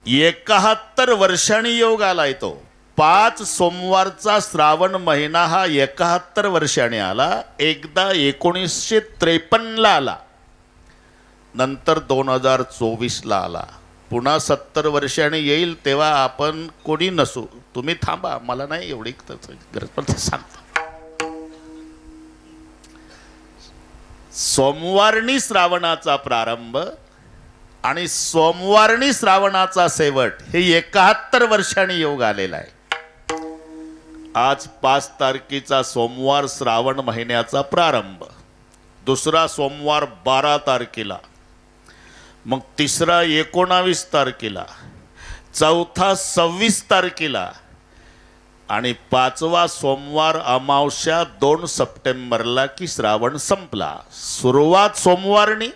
71 वर्षांनी योग आलाय तो. 5 सोमवारचा श्रावण महिना हा 71 वर्षांनी आला. एकदा 1953 आला, नंतर 2024 आला. पुन्हा 70 वर्षांनी येईल तेव्हा आपण कोणी नसू. तुम्ही थांबा, मला नाही एवढी गरज, पण सांगतो. सोमवारनी श्रावणाचा प्रारंभ आणि सोमवारनी श्रावणाचा शेवट हे 71 वर्षांनी योग आलेला आहे. आज 5 तारखेचा सोमवार श्रावण महिन्याचा प्रारंभ, दुसरा सोमवार 12 तारखेला, मग तिसरा 19 तारखेला, चौथा 26 तारखेला आणि 5वा सोमवार अमावस्या 2 सप्टेंबरला की श्रावण संपला. सुरुवात सोमवारनी,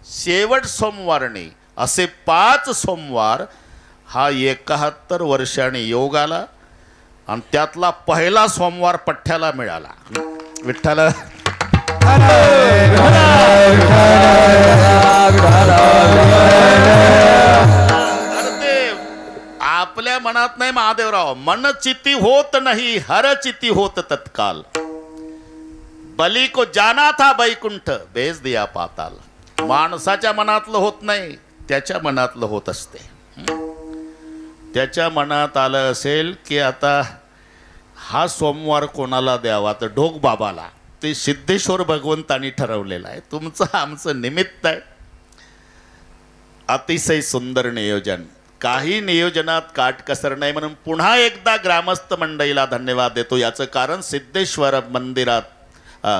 शेवट सोमवारनी, असे 5 सोमवार हा 71 वर्षांनी योग आला. आणि त्यातला पहिला सोमवार पठ्ठ्याला मिळाला. विठ्ठल आपल्या मनात नाही महादेवराव, मन चिती होत नाही, हर चिती होत तत्काल. बली को जाना था बैकुंठ, भेज दिया पाताल. माणसाच्या मनातलं होत नाही, त्याच्या मनातलं होत असते. त्याच्या मनात आलं असेल की आता हा सोमवार कोणाला द्यावा, तर ढोक बाबाला. ते सिद्धेश्वर भगवंतांनी ठरवलेलं आहे. तुमचं आमचं निमित्त आहे. अतिशय सुंदर नियोजन. काही नियोजनात काटकसर नाही. म्हणून पुन्हा एकदा ग्रामस्थ मंडळीला धन्यवाद देतो. याचं कारण सिद्धेश्वर मंदिरात,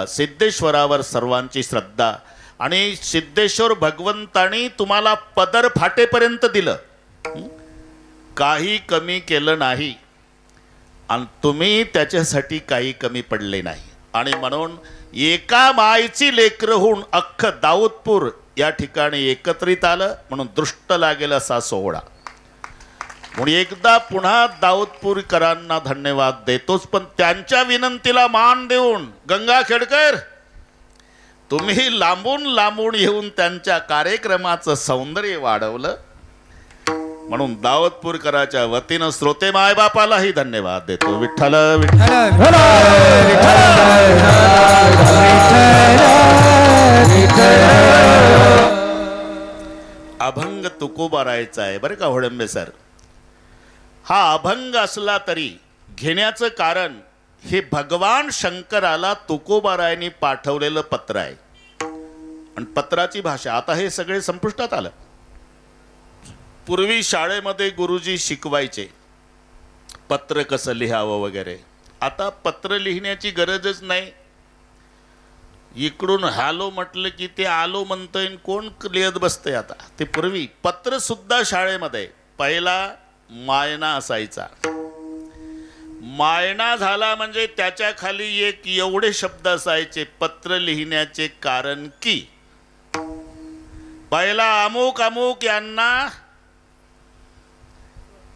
सिद्धेश्वरावर सर्वांची श्रद्धा, आणि सिद्धेश्वर भगवंतांनी तुम्हाला पदर फाटेपर्यंत दिलं, काही कमी केलं नाही, आणि तुम्ही त्याच्यासाठी काही कमी पडले नाही. आणि म्हणून एका मायची लेकरं होऊन अख्खं दाऊदपूर या ठिकाणी एकत्रित आलं, म्हणून दृष्ट लागेल असा सोहळा. म्हणून एकदा पुन्हा दाऊदपूरकरांना धन्यवाद देतोच, पण त्यांच्या विनंतीला मान देऊन गंगाखेडकर तुम्ही लांबून लांबून येऊन त्यांच्या कार्यक्रमाचं सौंदर्य वाढवलं. म्हणून दाऊदपूरकराच्या वतीनं श्रोते मायबापालाही धन्यवाद देतो. विठ्ठल विठ्ठल. अभंग तुकोबारायचा आहे बरं का होडंबे सर. हा अभंग असला तरी घेण्याचं कारण हे भगवान शंकराला तुकोबारायांनी पाठवलेलं पत्र आहे. आणि पत्राची भाषा, आता हे सगळे संपुष्टात आलं. पूर्वी शाळेमध्ये गुरुजी शिकवायचे पत्र कसं लिहावं वगैरे. आता पत्र लिहिण्याची गरजच नाही. इकडून हॅलो म्हटलं की ते आलो म्हणतंय, कोण लिहित बसतंय आता. ते पूर्वी पत्र सुद्धा शाळेमध्ये पहिला मायना असायचा. मायना झाला म्हणजे त्याच्या खाली एक एवढे शब्द असायचे पत्र लिहिण्याचे कारण की. पहिला अमुक अमुक यांना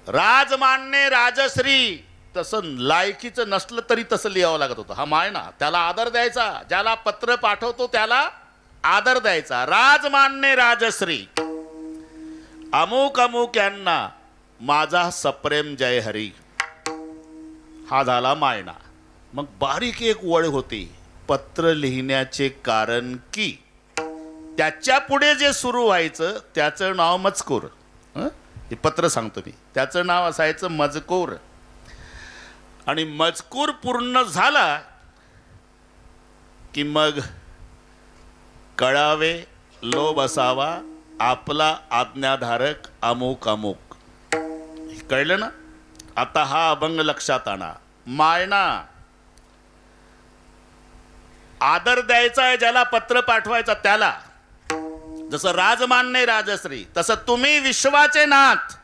राजमान्य राजश्री, तसं लायकीचं नसलं तरी तसं लिहावं लागत होतं. हा मायना, त्याला आदर द्यायचा. ज्याला पत्र पाठवतो त्याला आदर द्यायचा. राजमान्य राजश्री अमुक अमुक यांना माझा सप्रेम जय हरी, हा झाला मायना. मग बारीक एक वळ होती, पत्र लिहिण्याचे कारण की. त्याच्या पुढे जे सुरू व्हायचं त्याचं नाव मजकूर. हे पत्र सांगतो मी, त्याचं नाव असायचं मजकूर. आणि मजकूर पूर्ण झाला की मग कळावे लोभ असावा आपला आज्ञाधारक अमुक अमुक. कळलं ना. आता हा अभंग लक्षात आणा. मायना, आदर द्यायचा आहे ज्याला पत्र पाठवायचा त्याला. जसं राजमान्य राजश्री, तसं तुम्ही विश्वाचे नाथ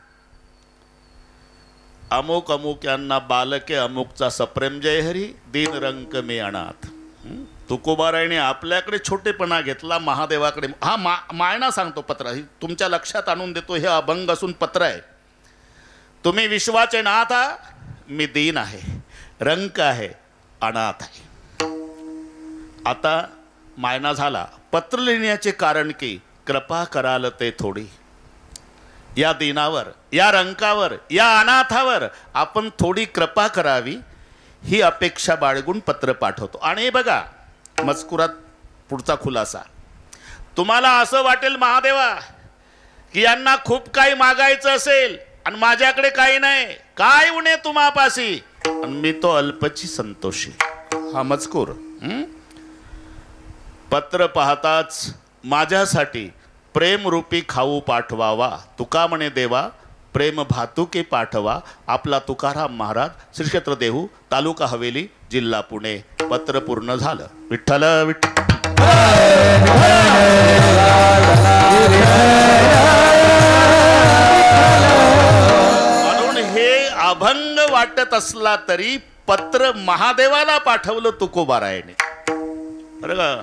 अमुक अमुक यांना बालके अमुकचा सप्रेम जय हरी, दीन रंक मे अनाथ. तुकोबारायने आपल्याकडे छोटेपणा घेतला, महादेवाकडे. हा मायना सांगतो पत्र, तुमच्या लक्षात आणून देतो. हे अभंग असून पत्र आहे. तुम्ही विश्वाचे नाथ, मी दीन आहे, रंक आहे, अनाथ आहे. आता मायना झाला. पत्र लिहिण्याचे कारण की कृपा कराल ते थोडी. या दिनावर, या रंकावर, या अनाथावर आपण थोडी कृपा करावी ही अपेक्षा बाळगून पत्र पाठवतो. आणि बघा मजकुरात पुढचा खुलासा. तुम्हाला असं वाटेल महादेवा की यांना खूप काही मागायचं असेल आणि माझ्याकडे काही नाही, काय उणे तुम्हापाशी, मी तो अल्पची संतोषी. हा मजकूर. पत्र पाहताच माझ्यासाठी प्रेमरूपी खाऊ पाठवावा, तुका म्हणे देवा प्रेम भातुके पाठवा. आपला तुकाराम महाराज, श्री क्षेत्र देहू, तालुका हवेली, जिल्हा पुणे. पत्र पूर्ण झालं. विठ्ठल विठ्ठल. म्हणून हे अभंग वाटत असला तरी पत्र महादेवाला पाठवलं तुकोबारायाने. बरं का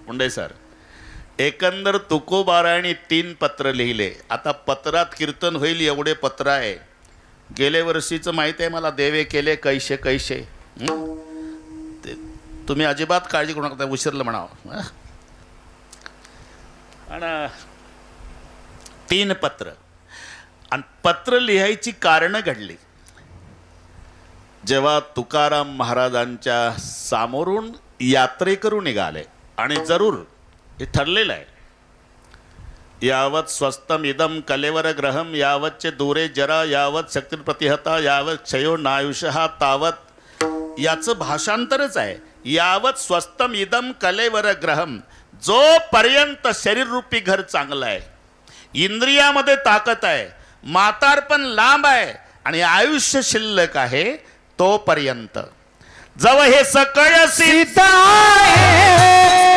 मुंडे सर, एकंदर तुकोबारायाने 3 पत्र लिहिले. आता पत्रात कीर्तन होईल एवढे पत्र आहे. गेल्या वर्षीचं माहिती आहे मला, देवे केले कैसे कैसे. तुम्ही अजिबात काळजी करू नका, उशिरलं म्हणावं. आणि 3 पत्र, आणि पत्र लिहायची कारणं घडली. जेव्हा तुकाराम महाराजांच्या सामोरून यात्रेकरू निघाले, आणि जरूर हे ठरलेलं आहे, यावत स्वस्तम इदम कलेवर ग्रहम यावतचे दूरे जरा यावत शक्ती प्रतिहता यावत क्षयो नायुषहा तावत. याचं भाषांतरच आहे, यावत स्वस्तम इदम कलेवर ग्रहम. जोपर्यंत शरीररूपी घर चांगलं आहे, इंद्रियामध्ये ताकद आहे, म्हातारपण लांब आहे आणि आयुष्य शिल्लक आहे, तोपर्यंत जव हे सकळ सिद्ध आहे,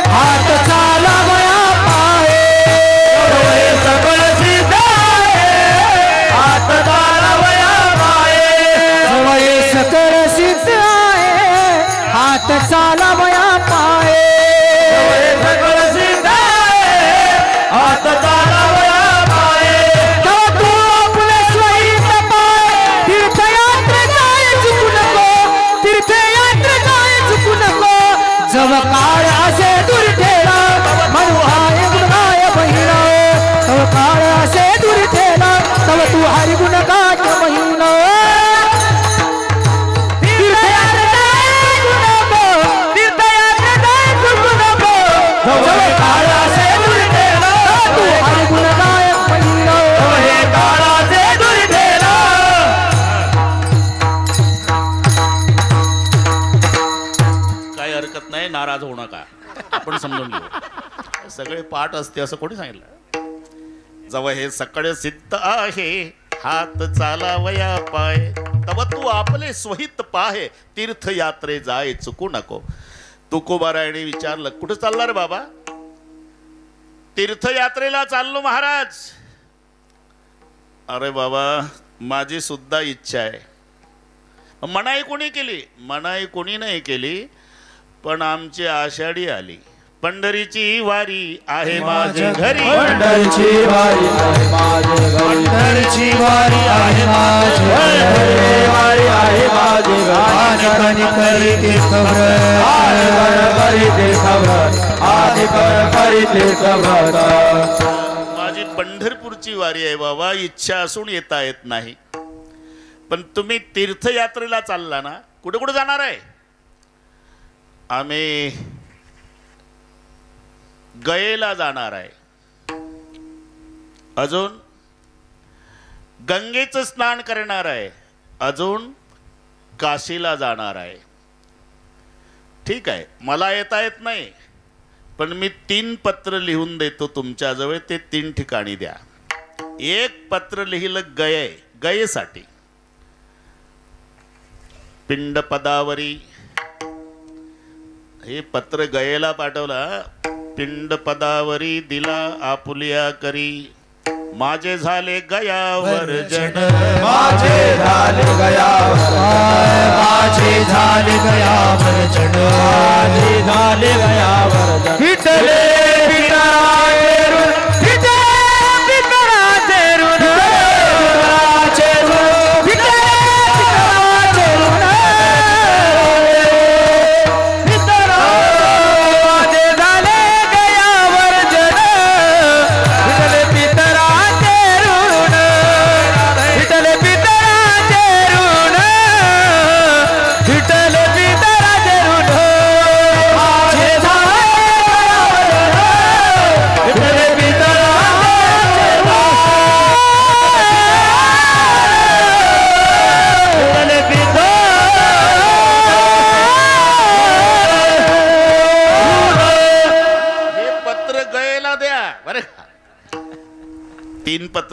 हात चालावया पाहे. जव हे सकळ सिद्ध आहे, हात चालावया पाहे. जव हे सकळ सिद्ध आहे, हात चालावया पाहे. जव हे सकळ सिद्ध आहे, हात चालावया पाहे. तव तू आपले स्वहित पाय, तीर्थयात्रे जाय चुकू नको, तीर्थयात्रे जाय चुकू नको. जव काळ असे दुर्ठेला म्हणू हाय गुणाय बहिणा. तव काळ असे दुर्ठेला तव तू हरी गुण गाय बहिणा. तीर्थयात्रे जाय चुकू नको, तीर्थयात्रे जाय चुकू नको. जव काळ असे दुर्ठेला तू हरी गुण गाय बहिणा. हे काळाचे दुर्धेला. काही हरकत नाही, नाराज होऊ नका, आपण समजून घेऊ. सगळे पाठ असते असं कोणी सांगितलं. जव हे सकळ सिद्ध आहे, हात चालावया पाय. तव तू आपले स्वहित पाहे, तीर्थयात्रे जाय चुकू नको. तुकोबारायाने विचारलं, कुठं चालला रे बाबा? तीर्थयात्रेला चाललो महाराज. अरे बाबा, माझी सुद्धा इच्छा आहे. मनाई कोणी केली? मनाई कोणी नाही केली, पण आमची आषाढी आली. पंढरीची वारी आहे माझ्या घरी, पंढरीची वारी आहे माझे घरी, पंढरीची वारी आहे माझे घरी, वारी आहे माझे घरी. आदिकनी करी तीर्थव्रत, आदिकनी करी तीर्थव्रत, आदिकनी करी तीर्थव्रत. माझी पंढरपूरची वारी आहे बाबा, इच्छा असून येता येत नाही. पण तुम्ही तीर्थयात्रेला चालला ना, कुठे कुठे जाणार आहे? आम्ही गयेला जाणार आहे, अजून गंगेचं स्नान करणार आहे, अजून काशीला जाणार आहे. ठीक आहे, मला येता येत नाही, पण मी 3 पत्र लिहून देतो तुमच्याजवळ, ते 3 ठिकाणी द्या. एक पत्र लिहिलं गयेसाठी, पिंड पदावरी. हे पत्र गयेला पाठवला. पिंड पदावरी दिला आपुलिया करी, माझे झाले गयावर जन, माझे झाले गयावर, माझे झाले गयावर जन, माझे झाले गयावर जन. विठले विठराचेरून, विठले विठराचेरून, विठराचेरून, विठले विठराचेरून, विठरा माझे झाले गयावर जन, विठले विठराचेरून.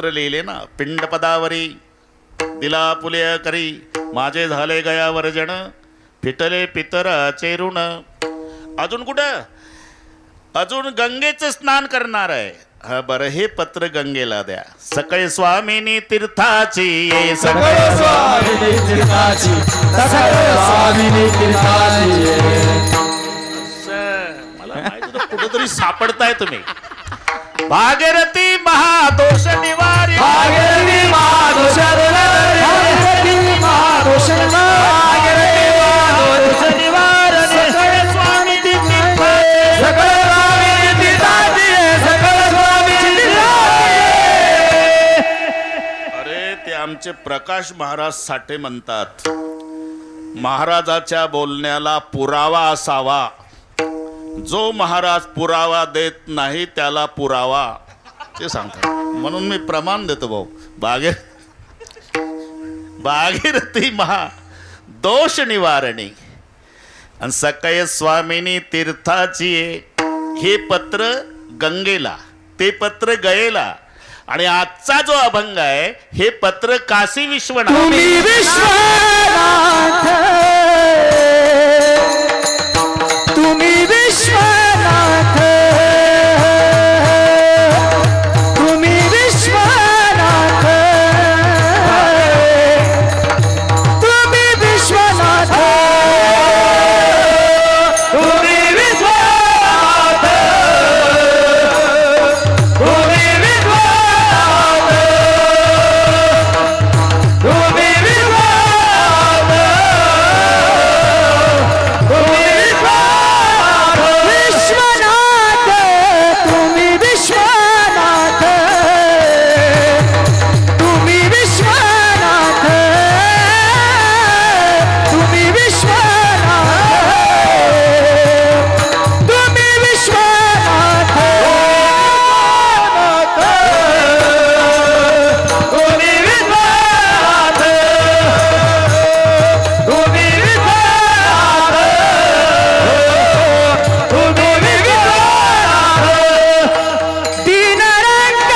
पत्र लिहिले ना, पिंडपदावरी दिला पुले करी, माझे झाले गया वर्जन, फिटले पितर चेरुण. अजून कुठं? अजून गंगेचं स्नान करणार आहे. हा बरं, हे पत्र गंगेला द्या. सकळ स्वामिनी तीर्थाची ये, सकळ स्वामिनी तीर्थाची, सकळ स्वामिनी तीर्थाची ये. मला माहिती होतं कुठेतरी सापडताय तुम्ही. भागीरथी महादोष निवारी, भागीरथी महादोष निवारी, भागीरथी महादोष निवारी, सकळ स्वामी तीर्थाची, सकळ स्वामी तीर्थाची, सकळ स्वामी तीर्थाची. अरे ते आमचे प्रकाश महाराज साठे म्हणतात, महाराजाच्या बोलण्याला पुरावा असावा. जो महाराज पुरावा देत नाही त्याला पुरावा, ते सांगतात. म्हणून मी प्रमाण देतो भाऊ. भागीरथी महा दोष निवारणी आणि सकळ स्वामिनी तीर्थाची. हे पत्र गंगेला, ते पत्र गयेला. आणि आजचा जो अभंग आहे हे पत्र काशी विश्वनाथ. तुम्ही विश्वनाथ, तुम्ही विश्वनाथ, तुम्ही विश्वनाथ, तुम्ही विश्वनाथ, तुम्ही विश्वनाथ, तुम्ही विश्वनाथ, तुम्ही विश्वनाथ, तुम्ही विश्वनाथ, तुम्ही विश्वनाथ, तुम्ही विश्वनाथ, तुम्ही विश्वनाथ, तुम्ही विश्वनाथ, तुम्ही विश्वनाथ, तुम्ही विश्वनाथ, तुम्ही विश्वनाथ. तीन रंग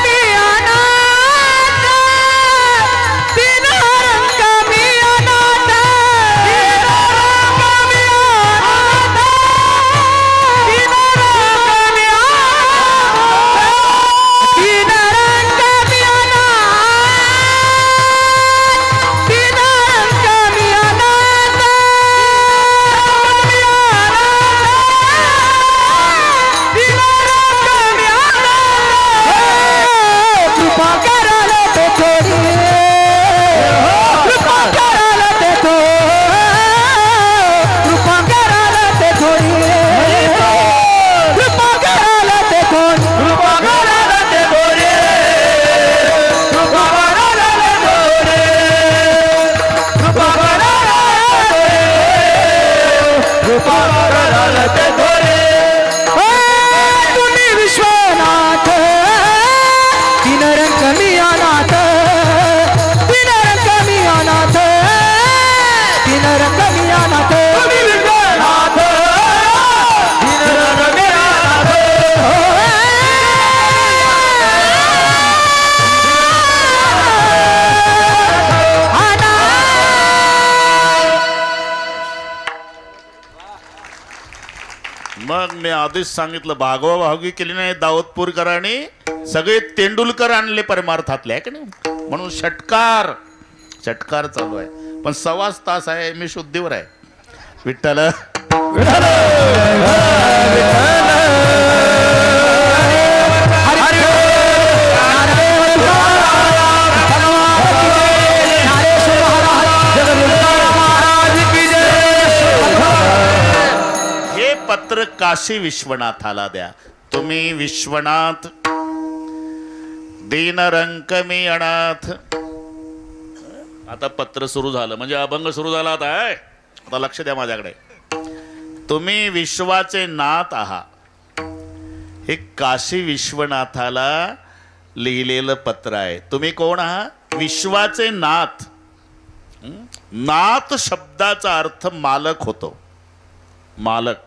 मी अनाथ, तीन रंग मी अनाथ, तीन रंग मी अनाथ, तीन रंग मी अनाथ, तीन रंग मी अनाथ, तीन रंग मी अनाथ, कृपा करायला ते थोडी, कृपा करायला ते कृपा करायला ते थोडी, कृपा करायला ते कृपा करायला ते थोडी, कृपा करायला ते थोडी, कृपा करायला ते, कृपा करायला ते थोडी. तुम्ही विश्वनाथ, तीन रंग मी अनाथ, तीन रंग मी अनाथ, तीन रंग मी अनाथ, तुम्ही विश्वनाथ, तीन रंग मी अनाथ, मग मी आधीच सांगितलं, भागवा भागवी केली नाही दाऊदपूरकरांनी, सगळे तेंडुलकर आणले परमार्थातले, आहे की नाही. म्हणून षटकार चालू आहे. पण 1.25 तास आहे, मी शुद्धीवर आहे. विठ्ठल हे पत्र काशी विश्वनाथाला द्या. तुम्ही विश्वनाथ, दीन रंक मी अनाथ. आता पत्र सुरू झालं, म्हणजे अभंग सुरू झाला. आता लक्ष द्या माझ्याकडे. तुम्ही विश्वाचे नाथ आहात. हे काशी विश्वनाथाला लिहिलेलं पत्र आहे. तुम्ही कोण आहात? विश्वाचे नाथ. नाथ शब्दाचा अर्थ मालक होतो. मालक.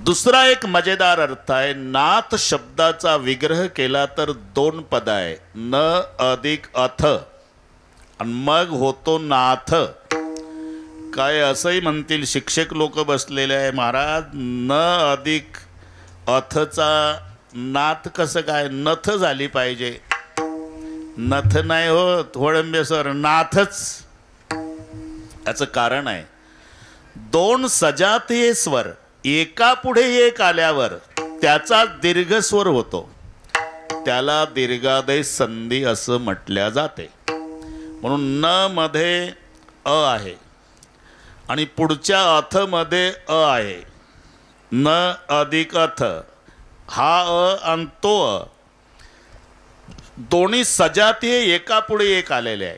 दुसरा एक मजेदार अर्थ आहे, नाथ शब्दाचा विग्रह केला तर 2 पद आहे, न अधिक अथ आणि मग होतो नाथ. काय असंही म्हणतील शिक्षक लोक बसलेले आहे, महाराज न अधिक अथचा नाथ कसं काय, नथ झाली पाहिजे. नथ नाही होत होळंबे सर, नाथच. याचं कारण आहे 2 सजातीय स्वर एका पुढे एक आल्यावर त्याचा दीर्घ स्वर होतो, त्याला दीर्घादेश संधी असं म्हटल्या जाते. म्हणून न मध्ये अ आहे आणि पुढच्या अथ मध्ये अ आहे. न अधिक अथ हा अ आणि तो अ दोन्ही सजातीय एका पुढे एक आलेले आहे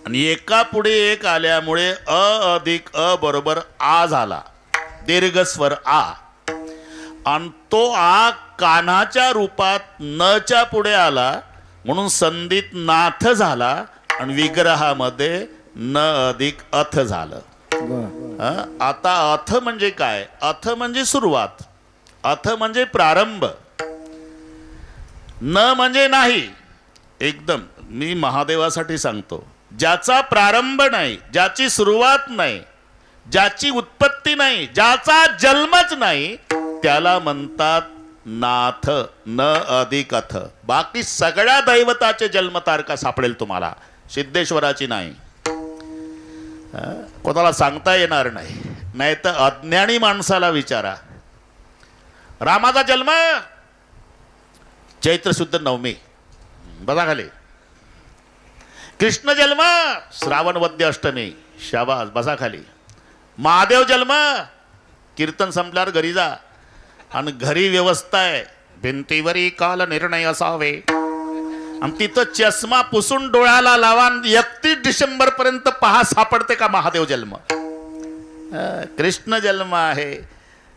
आणि एका पुढे एक आल्यामुळे अ अधिक अ बरोबर आ झाला, दीर्घ स्वर आ. आणि तो आ कान्हाच्या रूपात नच्या पुढे आला म्हणून संधीत नाथ झाला आणि विग्रहामध्ये न अधिक अथ झालं. आता अथ म्हणजे काय, अथ म्हणजे सुरुवात, अथ म्हणजे प्रारंभ, न म्हणजे नाही. एकदम मी महादेवासाठी सांगतो, ज्याचा प्रारंभ नाही, ज्याची सुरुवात नाही, ज्याची उत्पत्ती नाही, ज्याचा जन्मच नाही, त्याला म्हणतात नाथ, न अधिक अथ. बाकी सगळ्या दैवताचे जन्मतारखा सापडेल तुम्हाला, सिद्धेश्वराची नाही. कोणाला सांगता येणार नाही, नाही तर अज्ञानी माणसाला विचारा. रामाचा जन्म चैत्र शुद्ध नवमी, बघा खाली. कृष्ण जन्म श्रावण वद्य अष्टमी, शाबास, बसा खाली. महादेव जन्म कीर्तन संपल्यावर घरी जा आणि घरी व्यवस्था आहे, भिंतीवरी काल निर्णय असावे आणि तिथं चष्मा पुसून डोळ्याला लावा, 31 डिसेंबर पर्यंत पहा सापडते का महादेव जन्म. कृष्ण जन्म आहे,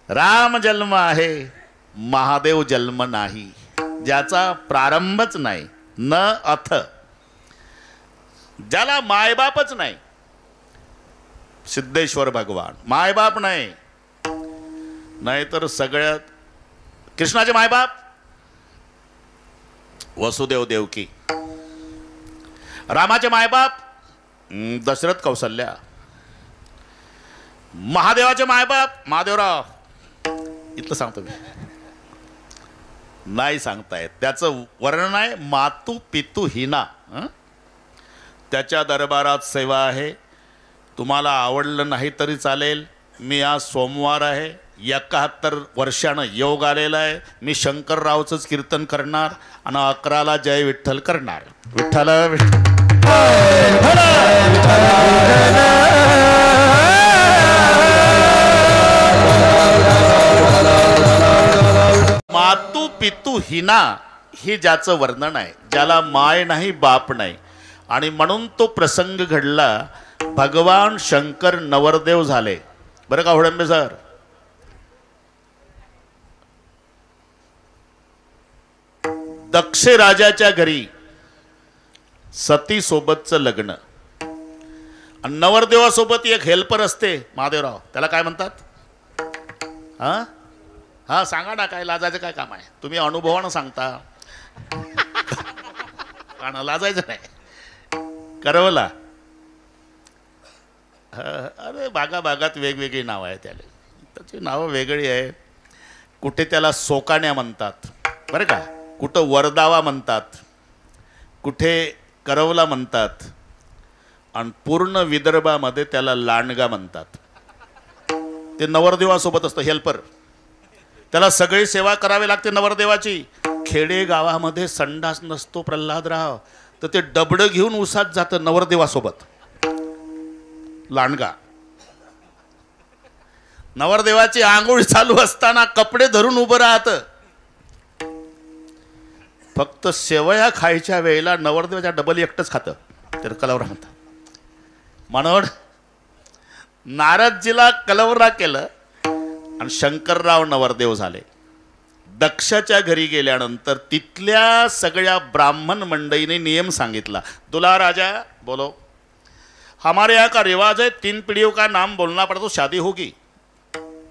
राम जन्म आहे, महादेव जन्म नाही, ज्याचा प्रारंभच नाही. न अथ, ज्याला मायबापच नाही, सिद्धेश्वर भगवान मायबाप नाही. नाहीतर सगळ्यात कृष्णाचे मायबाप वसुदेव देवकी, रामाचे मायबाप दशरथ कौसल्या, महादेवाचे मायबाप महादेवराव. इथलं सांगतो मी, नाही सांगतायत. त्याचं वर्णन आहे मातू पितू हिना. त्याच्या दरबारात सेवा आहे, तुम्हाला आवडलं नाही तरी चालेल. मी आज सोमवार आहे, 71 वर्षानं योग आलेला आहे, मी शंकररावचंच कीर्तन करणार आणि 11ला जय विठ्ठल करणार. विठ्ठल मातू पितू हिना ही ज्याचं वर्णन आहे, ज्याला माय नाही बाप नाही. आणि म्हणून तो प्रसंग घडला, भगवान शंकर नवरदेव झाले. बरं का होळंबे सर, दक्ष राजाच्या घरी सती सोबतचं लग्न आणि नवरदेवासोबत एक हेल्पर असते महादेवराव, त्याला काय म्हणतात? हा हा सांगा ना, काय लाजायचं काय काम आहे? तुम्ही अनुभवानं सांगता, कारण लाजायचं नाही. करवला, अरे भागाभागात वेगवेगळी नावं आहे त्याला, त्याची नावं वेगळी आहे. कुठे त्याला सोकाण्या म्हणतात बरं का, कुठं वरदावा म्हणतात, कुठे करवला म्हणतात आणि पूर्ण विदर्भामध्ये त्याला लांडगा म्हणतात. ते नवरदेवासोबत असतं हेल्पर, त्याला सगळी सेवा करावी लागते नवरदेवाची. खेडे गावामध्ये संडास नसतो प्रल्हादराव, तर ते डबडं घेऊन उसात जातं नवरदेवासोबत. लांडगा नवरदेवाची आंघोळ चालू असताना कपडे धरून उभं राहतं. फक्त शेवया खायच्या वेळेला नवरदेवाच्या डबल एकटंच खातं, तर कलवरा म्हणतात. म्हणून नारदजीला कलवरा केलं आणि शंकरराव नवरदेव झाले. दक्षाच्या घरी गेल्यानंतर तिथल्या सगळ्या ब्राह्मण मंडळीने नियम सांगितला, दुल्हा राजा बोलो, हमारे यहाँ का रिवाज है 3 पीढ़ियों का नाम बोलना पड़ता तो शादी होगी.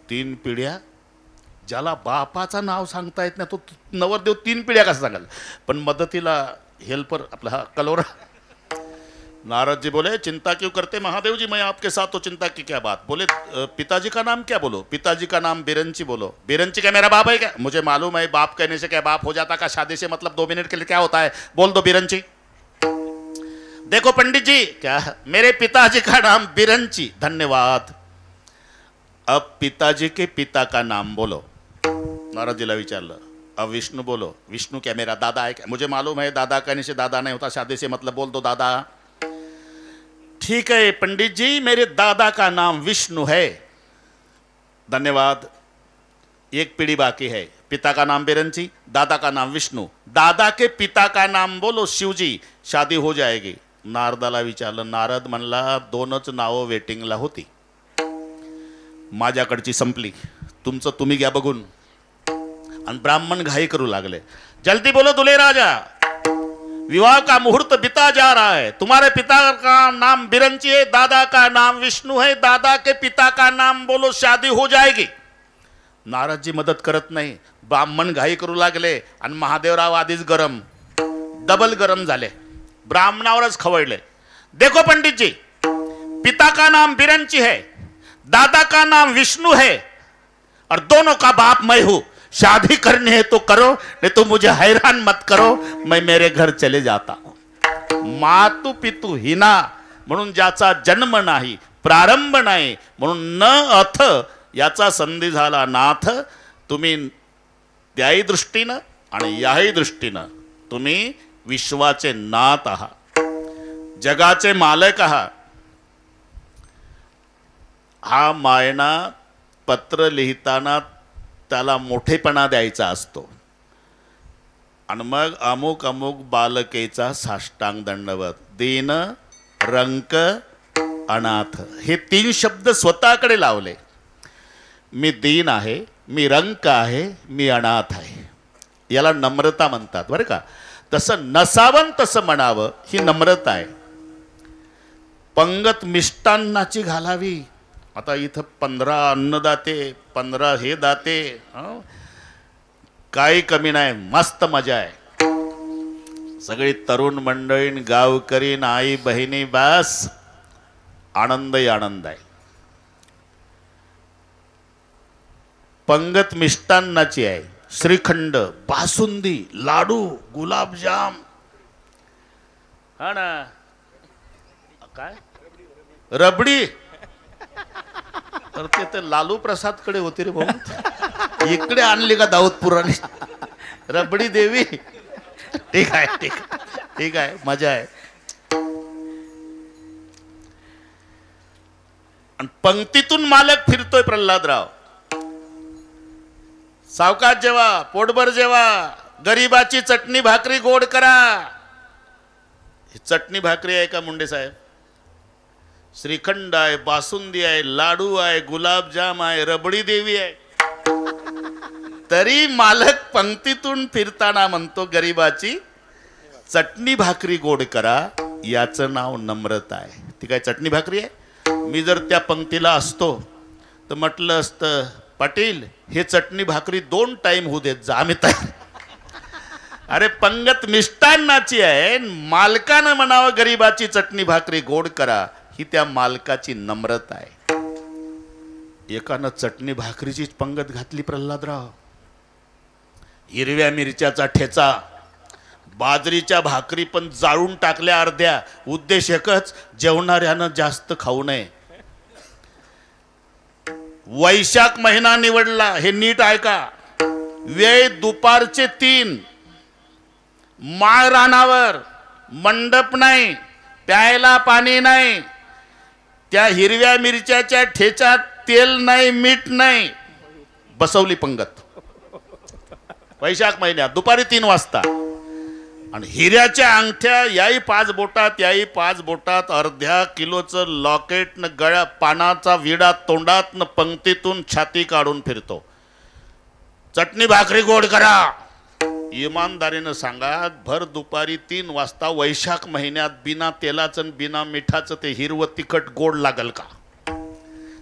3 पिढ्या ज्याला बापाचं नाव सांगता येत नाही तो नवरदेव 3 पिढ्या कसा सांगाल. पण मदतीला हेल्पर आपला हा कलोरा. नारद जी बोले चिंता क्यों करते महादेव जी, मैं आपके साथ, तो चिंता की क्या बात. बोले पिताजी का नाम क्या बोलो. पिताजी का नाम बिरंची बोलो. बिरंची क्या मेरा बाप है क्या. मुझे मालूम है बाप कहने से क्या बाप हो जाता का, शादी से मतलब 2 मिनट के लिए क्या होता है. बोल दो बिरंची. देखो पंडित जी, क्या मेरे पिताजी का नाम बिरंची. धन्यवाद. अब पिताजी के पिता का नाम बोलो. नारद जीला विचारलं. अब विष्णु बोलो. विष्णु क्या मेरा दादा है क्या. मुझे मालूम है दादा कहने से दादा नहीं होता, शादी से मतलब बोल दो दादा. ठीक है पंडित जी, मेरे दादा का नाम विष्णु है. धन्यवाद. एक पीढ़ी बाकी है. पिता का नाम बिरंची, दादा का नाम विष्णु. दादा के पिता का नाम बोलो शिवजी, शादी हो जाएगी. नारदाला विचारलं. नारद म्हणला 2च नावं वेटिंगला होती, माझ्याकडची संपली, तुमचं तुम्ही घ्या बघून. आणि ब्राह्मण घाई करू लागले. जल्दी बोलो दुल्हे राजा, विवाह का मुहूर्त बीता जा रहा है. तुम्हारे पिता का नाम बिरंची है, दादा का नाम विष्णु है. दादा के पिता का नाम बोलो, शादी हो जाएगी. नारदजी मदत करत नाही. ब्राह्मण घाई करू लागले आणि महादेवराव आधीच गरम, डबल गरम झाले, ब्राह्मणावरच खवळले. देखो पंडित जी, पिता का नाम बिरंची है, दादा का नाम विष्णु है, और दोनों का बाप मैं हूं. शादी करनी है तो करो, नहीं तो मुझे हैरान मत करो, मैं मेरे घर चले जाता हूं. मातु पितु हिना म्हणून ज्याचा जन्म नाही, प्रारंभ नाही, म्हणून न अथ याचा संधी झाला नाथ. तुम्ही त्याही दृष्टीनं आणि याही दृष्टीनं तुम्ही विश्वाचे नाथ आहात, जगाचे मालक आहात. हा मायना पत्र लिहिताना त्याला मोठेपणा द्यायचा असतो, आणि मग अमुक अमुक बालकेचा साष्टांग दंडवत. दीन, रंक, अनाथ हे 3 शब्द स्वतःकडे लावले. मी दीन आहे, मी रंक आहे, मी अनाथ आहे. याला नम्रता म्हणतात बरं का. तसं नसावं तसं म्हणावं ही नम्रता आहे. पंगत मिष्टान्नाची घालावी. आता इथं 15 अन्नदाते, 15 हे दाते, काही कमी नाही, मस्त मजा आहे. सगळी तरुण मंडळी, गावकरी, आई बहिणी, बस आनंदही आनंद आहे. पंगत मिष्टान्नाची आहे. श्रीखंड, बासुंदी, लाडू, गुलाबजाम, हा ना, काय रबडी. तर ते लालू प्रसाद कडे होते रे भाऊ, इकडे आणली का दाऊदपुराने रबडी देवी. ठीक आहे, ठीक आहे, ठीक आहे, मजा आहे. आणि पंक्तीतून मालक फिरतोय प्रल्हादराव. सावकाश जेवा, पोटभर जेवा, गरीबाची चटणी भाकरी गोड करा. चटणी भाकरी आहे का मुंडे साहेब. श्रीखंड आहे, बासुंदी आहे, लाडू आहे, गुलाबजाम आहे, रबडी देवी आहे. तरी मालक पंक्तीतून फिरताना म्हणतो गरीबाची चटणी भाकरी गोड करा. याचं नाव नम्रता आहे. ती काय चटणी भाकरी आहे. मी जर त्या पंक्तीला असतो तर म्हटलं असतं, पाटील हे चटणी भाकरी 2 टाइम होऊ देत जा, आम्ही तयार. अरे पंगत मिष्टान्नाची आहे, मालकानं म्हणावं गरीबाची चटणी भाकरी गोड करा, ही त्या मालकाची नम्रता आहे. एकानं चटणी भाकरीचीच पंगत घातली प्रल्हादराव. हिरव्या मिरच्याचा ठेचा, बाजरीच्या भाकरी पण जाळून टाकल्या अर्ध्या. उद्देश एकच, जेवणाऱ्यानं जास्त खाऊ नये. वैशाख महिना निवडला, हे नीट ऐका. वेळ दुपारचे 3. माळ रानावर, मंडप नाही, प्यायला पाणी नाही, त्या हिरव्या मिरच्याच्या ठेच्यात तेल नाही, मीठ नाही. बसवली पंगत वैशाख महिन्यात दुपारी 3 वाजता. आणि हिऱ्याच्या अंगठ्या याही 5 बोटात, याही 5 बोटात, अर्ध्या किलोचं लॉकेट न गळ्या, पानाचा विडा तोंडात न पंक्तीतून छाती काढून फिरतो. चटणी भाकरी गोड करा. इमानदारीनं सांगा, भर दुपारी 3 वाजता वैशाख महिन्यात बिना तेलाचं बिना मिठाचं ते हिरवं तिखट गोड लागल का.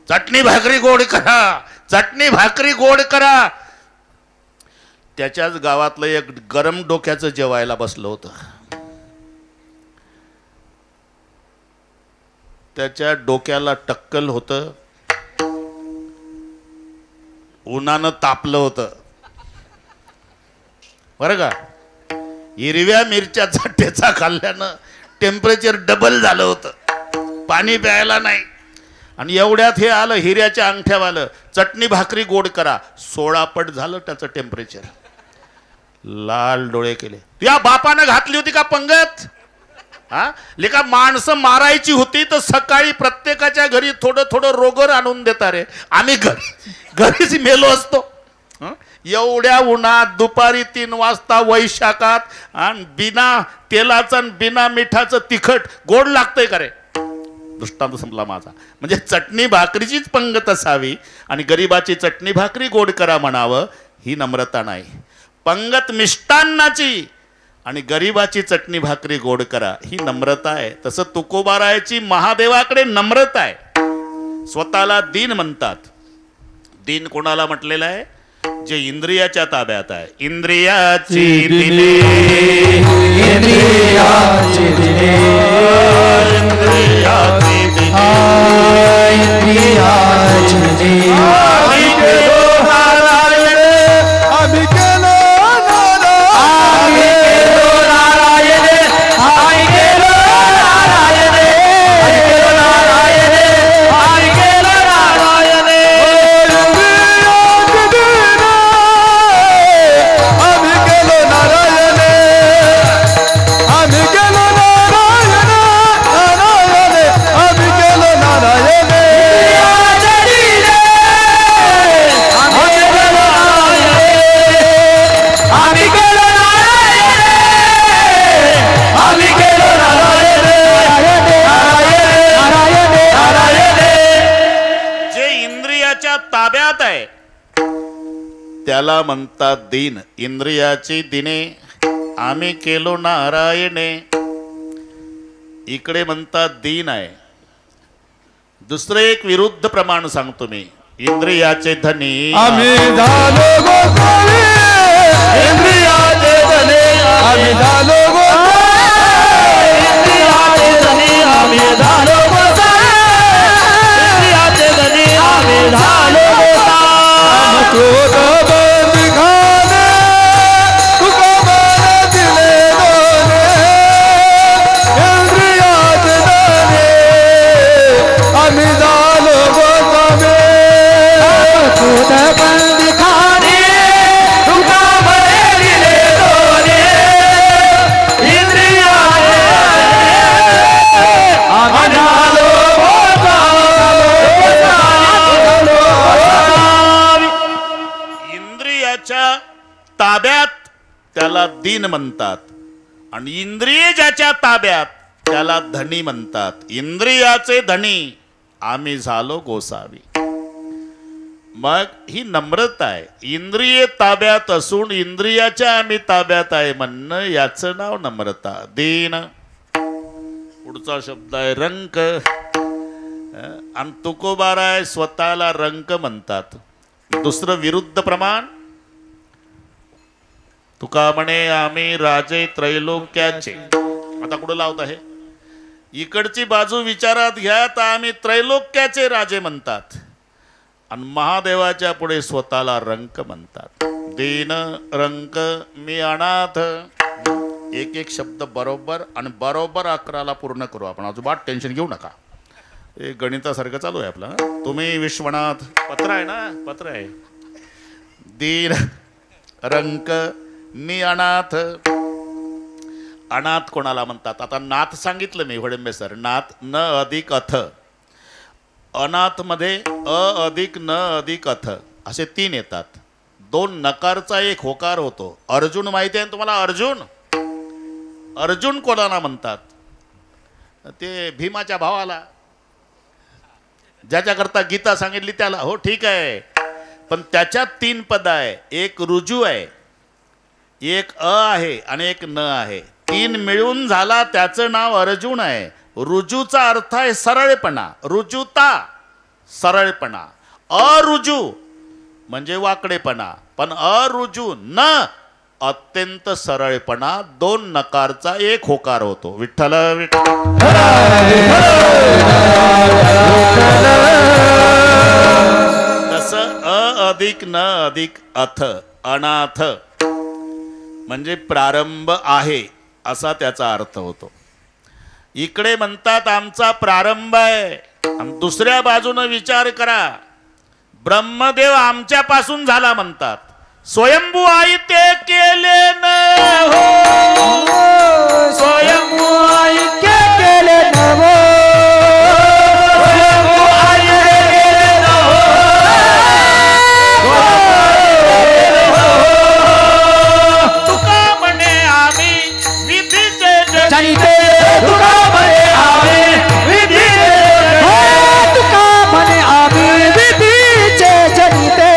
चटणी भाकरी गोड करा, चटणी भाकरी गोड करा. त्याच्याच गावातलं एक गरम डोक्याचं जेवायला बसलं होतं. त्याच्या डोक्याला टक्कल होतं, उन्हानं तापलं होतं बरं का. हिरव्या मिरच्याचा ठेचा खाल्ल्यानं टेम्परेचर डबल झालं होतं, पाणी प्यायला नाही. आणि एवढ्यात हे आलं हिऱ्याच्या अंगठ्यावालं, चटणी भाकरी गोड करा. 16 पट झालं त्याचं टेम्परेचर. लाल डोळे केले. तुझ्या बापानं घातली होती का पंगत? हा लेका, माणसं मारायची होती तर सकाळी प्रत्येकाच्या घरी थोडं थोडं रोगर आणून देता रे. आम्ही घरीच मेलो असतो. एवढ्या उन्हात दुपारी 3 वाजता वैशाखात, आणि बिना तेलाचं आणि बिना मिठाचं तिखट गोड लागतंय का रे? दृष्टांत संपला माझा. म्हणजे चटणी भाकरीचीच पंगत असावी आणि गरिबाची चटणी भाकरी गोड करा म्हणावं, ही नम्रता नाही. पंगत मिष्टान्नाची आणि गरिबाची चटणी भाकरी गोड करा, ही नम्रता आहे. तसं तुकोबारायाची महादेवाकडे नम्रता आहे. स्वतःला दीन म्हणतात. दीन कोणाला म्हटलेलं आहे? जे इंद्रियाच्या ताब्यात आहे. इंद्रियाची दिने, इंद्रियाची दिने, इंद्रियाची दिने, इंद्रियाची दिने. आम्ही केलो नारायण, आम्ही केलो नारायण, आम्ही केलो नारायण, आम्ही केलो नारायण, आम्ही केलो नारायण, आम्ही केलो नारायण, आम्ही केलो नारायण, आम्ही केलो नारायण, आम्ही केलो नारायण. जे इंद्रियाच्या ताब्यात आहे त्याला म्हणतात दीन. इंद्रियाची दिने, आम्ही केलो नारायणे. इकडे म्हणतात दीन आहे. दुसरं एक विरुद्ध प्रमाण सांगतो मी. इंद्रियाचे धनी आम्ही झालो गोसावी, इंद्रियाचे धनी आम्ही झालो गोसावी, इंद्रियाचे धनी आम्ही झालो गोसावी, इंद्रियाचे धनी आम्ही झालो गोसावी. क्रोध बंद खाणे, तुकोबाने दिले दोने, इंद्रियाचे धनी आम्ही झालो गोसावी. क्रोध बंद खाणे, तुकोबाने दिले दोने, इंद्रियाचे आम्ही झालो गोसावी. इंद्रियाच्या ताब्यात त्याला दीन म्हणतात आणि इंद्रिय ज्याच्या ताब्यात त्याला धनी म्हणतात. इंद्रियाचे धनी आम्ही झालो गोसावी. मग ही नम्रता आहे. इंद्रिय ताब्यात असून इंद्रियाच्या आम्ही ताब्यात आहे म्हणणं, याचं नाव नम्रता. दीन. पुढचा शब्द आहे रंक. आणि तुकोबाराय स्वतःला रंक म्हणतात. दुसरं विरुद्ध प्रमाण, तुका म्हणे आम्ही राजे त्रैलोक्याचे. आता कुठं लावत आहे? इकडची बाजू विचारात घ्या तर आम्ही त्रैलोक्याचे राजे म्हणतात आणि महादेवाच्या पुढे स्वतःला रंक म्हणतात. दीन, रंक, मी अनाथ. एक एक शब्द बरोबर आणि बरोबर 11ला पूर्ण करू आपण. अजिबात टेन्शन घेऊ नका. हे गणितासारखं चालू आहे आपलं. तुम्ही विश्वनाथ, पत्र आहे ना? पत्र आहे. दीन, रंक, मी अनाथ. अनाथ कोणाला म्हणतात? आता नाथ सांगितलं मी, वडंबे सर. नाथ न अधिक अथ. अनाथ मध्ये अ अधिक न अधिक अथ असे 3 येतात. 2 नकारचा 1 होकार होतो. अर्जुन माहिती आहे तुम्हाला? अर्जुन. अर्जुन कोणाला म्हणतात? ते भीमाच्या भावाला, ज्याच्याकरता गीता सांगितली त्याला. हो ठीक आहे, पण त्याच्यात 3 पद आहे. एक रुजू आहे, एक अ आहे आणि एक न आहे. 3 मिळून झाला त्याचं नाव अर्जुन आहे. रुजूचा अर्थ आहे सरळपणा. रुजुता सरळपणा. अरुजू म्हणजे वाकडेपणा, पण अरुजू न अत्यंत सरळपणा, दोन नकारचा एक होकार होतो. विठ्ठल विठ्ठल. तसं अ अधिक न अधिक अथ, अनाथ म्हणजे प्रारंभ आहे असा त्याचा अर्थ होतो. इकडे म्हणतात आमचा प्रारंभ आहे, आणि दुसऱ्या बाजूने विचार करा, ब्रह्मदेव आमच्यापासून झाला म्हणतात. स्वयंभू आई ते केले न हो, स्वयंभू आई के केले नवो, स्वयंभू आई के केले नवो, तुका म्हणे आम्ही विधीचे जनिते, तुका म्हणे आम्ही विधीचे, तुका म्हणे आम्ही विधीचे जनिते,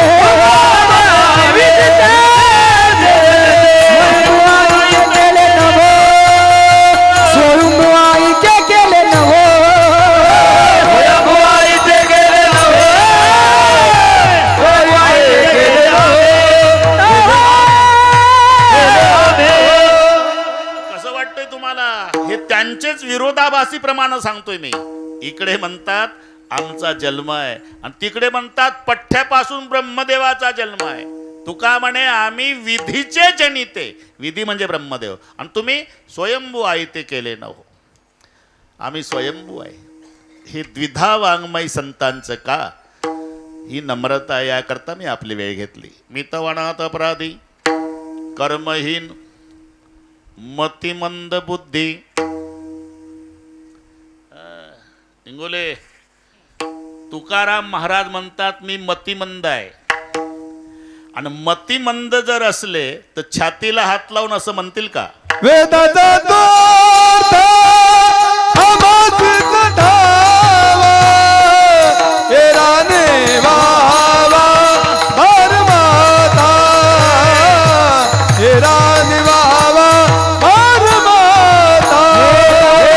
त्यांचेच विरोधाभासी प्रमाण सांगतोय मी. इकडे म्हणतात आमचा जन्म आहे, आणि तिकडे म्हणतात पठ्ठ्यापासून ब्रह्मदेवाचा जन्म आहे. तुका म्हणे आम्ही विधीचे जनिते, विधी म्हणजे ब्रह्मदेव, आणि तुम्ही स्वयंभू आहे ते केले न हो. आम्ही स्वयंभू आहे. हे द्विधा वाङ्मय संतांचं का, ही नम्रता, याकरता मी आपली वेळ घेतली. मितवणात अपराधी, कर्महीन, मतिमंद बुद्धी. इंगोले तुकाराम महाराज म्हणतात मी मतिमंद आहे, आणि मतिमंद जर असले तर छातीला हात लावून असं म्हणतील का? वेदाचा दोर्थ अमासिक धावा, हे राणे वावा भरमाता, हे राणे वावा भरमाता, हे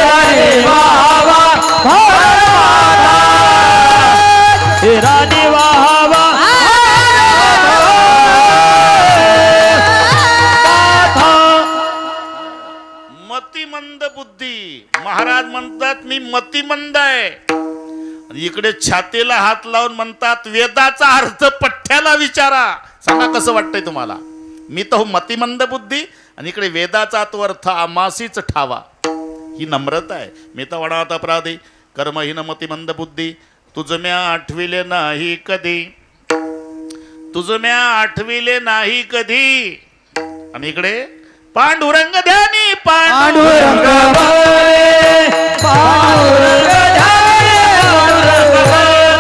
राणे वावा भरमाता, हे राणे वावा मतिमंद बुद्धी. महाराज म्हणतात मी मतिमंद आहे, आणि इकडे छातीला हात लावून म्हणतात वेदाचा अर्थ पठ्ठ्याला विचारा, सांगा कसं वाटतंय तुम्हाला? मी तर मतिमंद बुद्धी, आणि इकडे वेदाचा तो अर्थ आमासीच ठावा. ही नम्रता आहे. मी तर वडात अपराधी, कर्महीन मतिमंद बुद्धी, तुझ म्या आठविले नाही कधी, तुझ म्या आठविले नाही कधी. आणि इकडे पांडुरंग ध्यानी, पांडुरंग बळे, पांडुरंग ध्यानी, पांडुरंग बळे,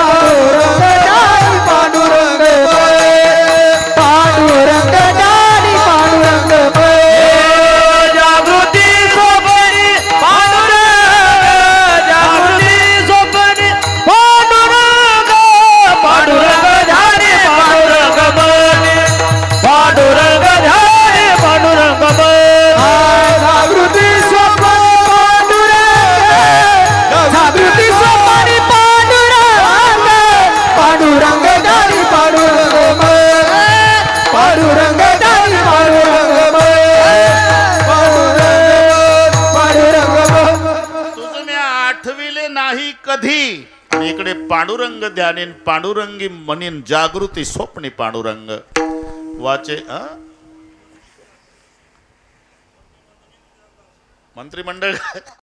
पांडुरंग ध्यानी, पांडुरंग बळे, पांडुरंग ध्यानी, पांडुरंग बळे, जागृती सोबणी पांडुरंग, जागृती सोबणी पांडुरंग, पांडुरंग ध्यानी, पांडुरंग बळे, पांडुरंग ध्यानी, पांडुरंग बळे, जागृती सोबणी पांडुरंग, जागृती सोबणी पांडुरंग, पांडुरंग ध्यानी, पांडुरंग बळे, पांडुरंग ध्यानी, पांडुरंग बळे, पांडुरंग, पांडुरंग. तुझ म्या आठविले नाही कधी. आणि इकडे पांडुरंग ध्यानीन, पांडुरंगी म्हणीन, जागृती स्वप्नी पांडुरंग. वाचे मंत्रिमंडळ